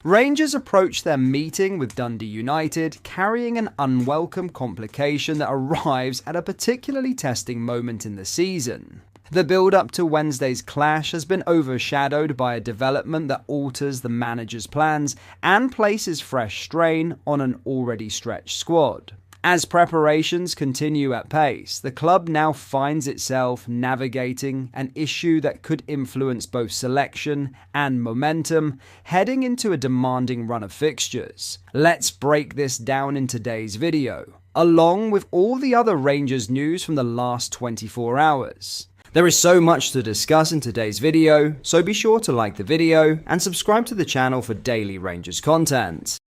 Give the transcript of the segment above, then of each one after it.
Rangers approached their meeting with Dundee United carrying an unwelcome complication that arrives at a particularly testing moment in the season. The build-up to Wednesday's clash has been overshadowed by a development that alters the manager's plans and places fresh strain on an already stretched squad. As preparations continue at pace, the club now finds itself navigating an issue that could influence both selection and momentum, heading into a demanding run of fixtures. Let's break this down in today's video, along with all the other Rangers news from the last 24 hours. There is so much to discuss in today's video, so be sure to like the video and subscribe to the channel for daily Rangers content.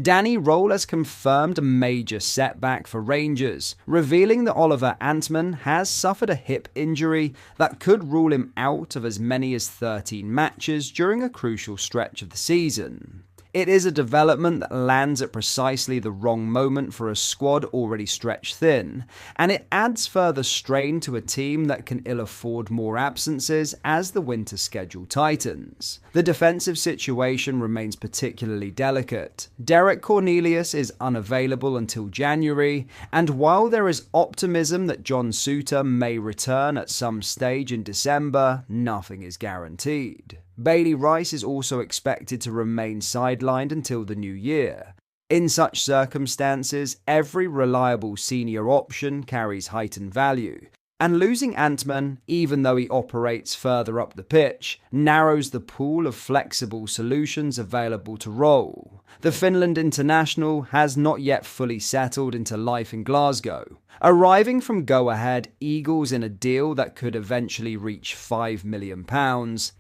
Danny Röhl has confirmed a major setback for Rangers, revealing that Oliver Antman has suffered a hip injury that could rule him out of as many as 13 matches during a crucial stretch of the season. It is a development that lands at precisely the wrong moment for a squad already stretched thin, and it adds further strain to a team that can ill afford more absences as the winter schedule tightens. The defensive situation remains particularly delicate. Derek Cornelius is unavailable until January, and while there is optimism that John Souttar may return at some stage in December, nothing is guaranteed. Bailey Rice is also expected to remain sidelined until the new year. In such circumstances, every reliable senior option carries heightened value, and losing Antman, even though he operates further up the pitch, narrows the pool of flexible solutions available to Röhl. The Finland international has not yet fully settled into life in Glasgow. Arriving from go-ahead Eagles in a deal that could eventually reach £5 million,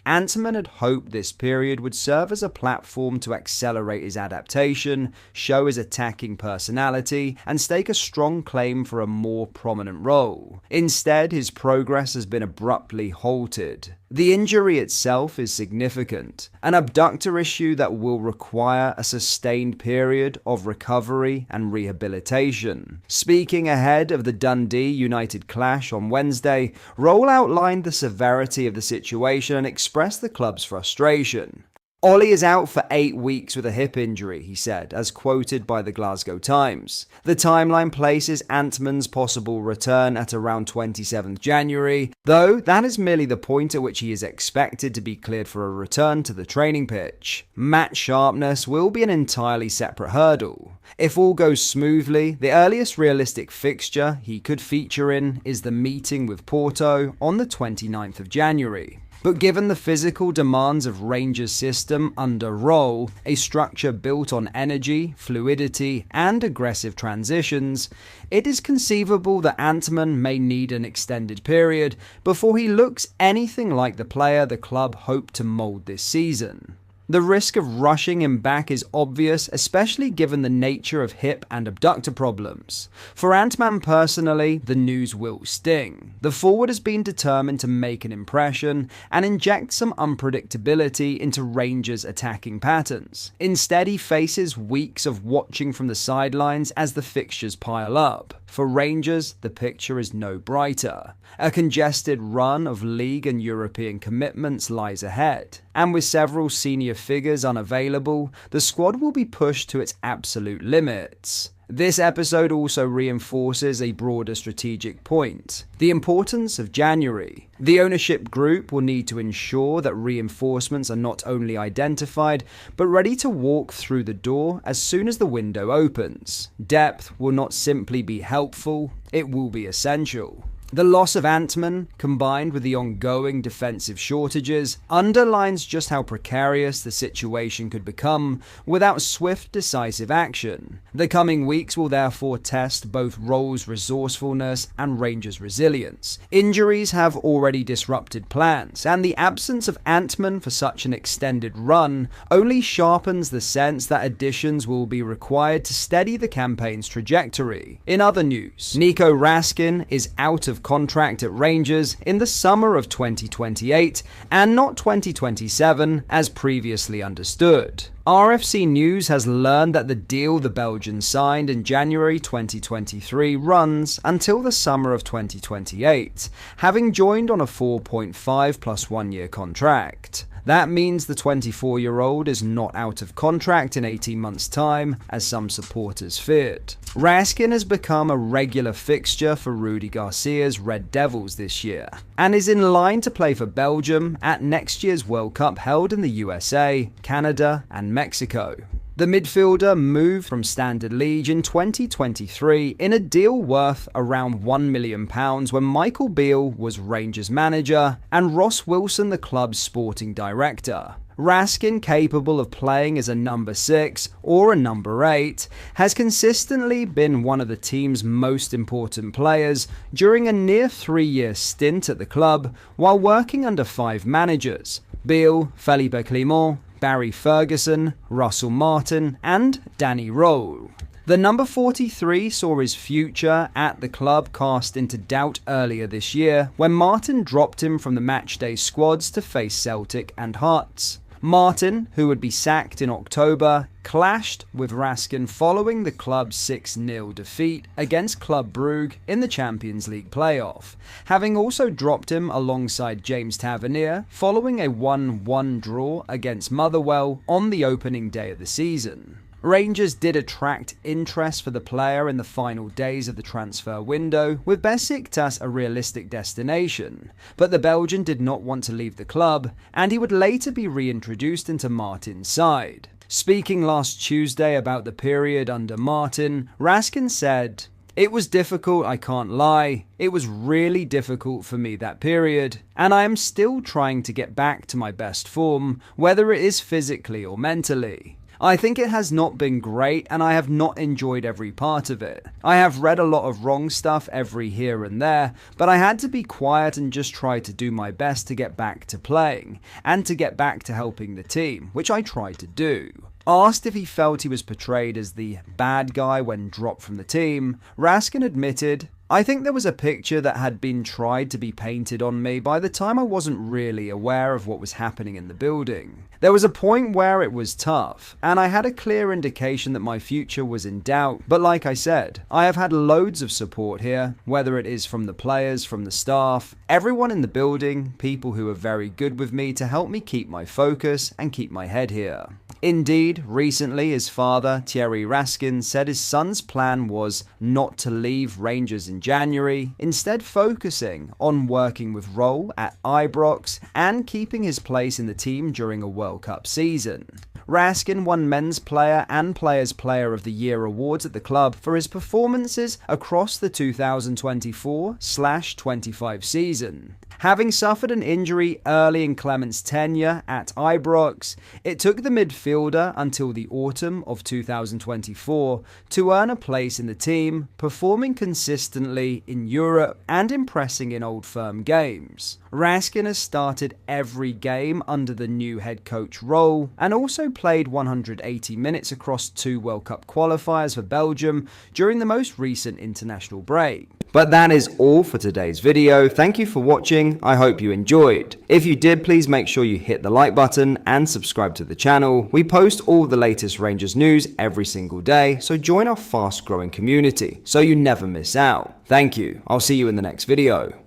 Antman had hoped this period would serve as a platform to accelerate his adaptation, show his attacking personality, and stake a strong claim for a more prominent role. Instead, his progress has been abruptly halted. The injury itself is significant, an abductor issue that will require a sustained period of recovery and rehabilitation. Speaking ahead of the Dundee United clash on Wednesday, Röhl outlined the severity of the situation and expressed the club's frustration. Ollie is out for 8 weeks with a hip injury, he said, as quoted by the Glasgow Times. The timeline places Antman's possible return at around 27th January, though that is merely the point at which he is expected to be cleared for a return to the training pitch. Match sharpness will be an entirely separate hurdle. If all goes smoothly, the earliest realistic fixture he could feature in is the meeting with Porto on the 29th of January. But given the physical demands of Rangers' system under Röhl, a structure built on energy, fluidity, and aggressive transitions, it is conceivable that Antman may need an extended period before he looks anything like the player the club hoped to mould this season. The risk of rushing him back is obvious, especially given the nature of hip and abductor problems. For Antman personally, the news will sting. The forward has been determined to make an impression and inject some unpredictability into Rangers' attacking patterns. Instead, he faces weeks of watching from the sidelines as the fixtures pile up. For Rangers, the picture is no brighter. A congested run of league and European commitments lies ahead, and with several senior figures unavailable, the squad will be pushed to its absolute limits. This episode also reinforces a broader strategic point: the importance of January. The ownership group will need to ensure that reinforcements are not only identified, but ready to walk through the door as soon as the window opens. Depth will not simply be helpful, it will be essential. The loss of Antman, combined with the ongoing defensive shortages, underlines just how precarious the situation could become without swift, decisive action. The coming weeks will therefore test both Röhl's resourcefulness and Rangers' resilience. Injuries have already disrupted plans, and the absence of Antman for such an extended run only sharpens the sense that additions will be required to steady the campaign's trajectory. In other news, Nico Raskin is out of contract at Rangers in the summer of 2028 and not 2027 as previously understood. RFC News has learned that the deal the Belgian signed in January 2023 runs until the summer of 2028, having joined on a 4.5 plus 1 year contract. That means the 24-year-old is not out of contract in 18 months' time, as some supporters feared. Raskin has become a regular fixture for Rudy Garcia's Red Devils this year, and is in line to play for Belgium at next year's World Cup held in the USA, Canada, and Mexico. The midfielder moved from Standard Liège in 2023 in a deal worth around £1 million when Michael Beale was Rangers manager and Ross Wilson the club's sporting director. Raskin, capable of playing as a number 6 or a number 8, has consistently been one of the team's most important players during a near 3-year stint at the club while working under 5 managers: Beale, Felipe Clement, Barry Ferguson, Russell Martin, and Danny Röhl. The number 43 saw his future at the club cast into doubt earlier this year when Martin dropped him from the matchday squads to face Celtic and Hearts. Martin, who would be sacked in October, clashed with Raskin following the club's 6-0 defeat against Club Brugge in the Champions League playoff, having also dropped him alongside James Tavernier following a 1-1 draw against Motherwell on the opening day of the season. Rangers did attract interest for the player in the final days of the transfer window, with Besiktas a realistic destination, but the Belgian did not want to leave the club, and he would later be reintroduced into Martin's side. Speaking last Tuesday about the period under Martin, Raskin said, "It was difficult, I can't lie. It was really difficult for me that period, and I am still trying to get back to my best form, whether it is physically or mentally. I think it has not been great, and I have not enjoyed every part of it. I have read a lot of wrong stuff every here and there, but I had to be quiet and just try to do my best to get back to playing, and to get back to helping the team, which I tried to do." Asked if he felt he was portrayed as the bad guy when dropped from the team, Raskin admitted, "I think there was a picture that had been tried to be painted on me by the time I wasn't really aware of what was happening in the building. There was a point where it was tough, and I had a clear indication that my future was in doubt, but like I said, I have had loads of support here, whether it is from the players, from the staff, everyone in the building, people who are very good with me to help me keep my focus and keep my head here." Indeed, recently his father, Thierry Raskin, said his son's plan was not to leave Rangers in January, instead focusing on working with Röhl at Ibrox and keeping his place in the team during a World Cup season. Raskin won Men's Player and Players Player of the Year awards at the club for his performances across the 2024/25 season. Having suffered an injury early in Clement's tenure at Ibrox, it took the midfielder until the autumn of 2024 to earn a place in the team, performing consistently in Europe and impressing in Old Firm games. Raskin has started every game under the new head coach Röhl and also played 180 minutes across 2 World Cup qualifiers for Belgium during the most recent international break. But that is all for today's video. Thank you for watching. I hope you enjoyed. If you did, please make sure you hit the like button and subscribe to the channel. We post all the latest Rangers news every single day, so join our fast growing community so you never miss out. Thank you. I'll see you in the next video.